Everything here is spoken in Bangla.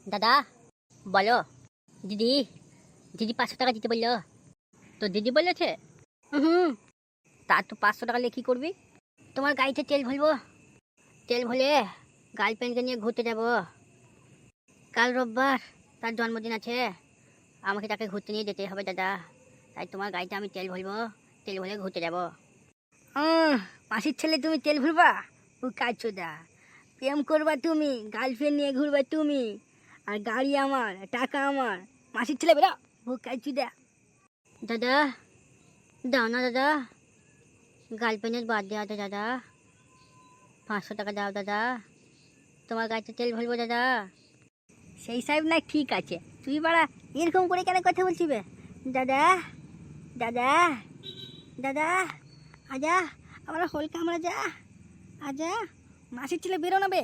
দাদা বলো। দিদি দিদি 500 টাকা দিতে বললো। তো দিদি বলেছে? হুম। তা তো 500 টাকা নিয়ে কী করবি? তোমার গাড়িতে তেল ভরবো। তেল ভরে গার্লফ্রেন্ডকে নিয়ে ঘুরতে যাব। কাল রোববার তার জন্মদিন আছে, আমাকে তাকে ঘুরতে নিয়ে যেতে হবে দাদা। তাই তোমার গাড়িতে আমি তেল ভরবো, তেল ভরে ঘুরতে যাব। মাসির ছেলে তুমি তেল ভরবা? ও কাজচোদা, প্রেম করবা তুমি, গার্লফ্রেন্ড নিয়ে ঘুরবা তুমি, আর গাড়ি আমার, টাকা আমার। মাসির ছেলে বেরো, ও কাজচোদা। দাদা দাও না দাদা, গার্লফ্রেন্ডের বার্থডে আছে দাদা, 500 টাকা দাও দাদা, তোমার গাড়িতে তেল ভরবো দাদা। সেই সাহেব না ঠিক আছে, তুই বাড়া এরকম করে কেন কথা বলছি বে? দাদা দাদা দাদা আজা, আমার হোল কামড়া যা, আজা। মাসির ছেলে বেরো না বে।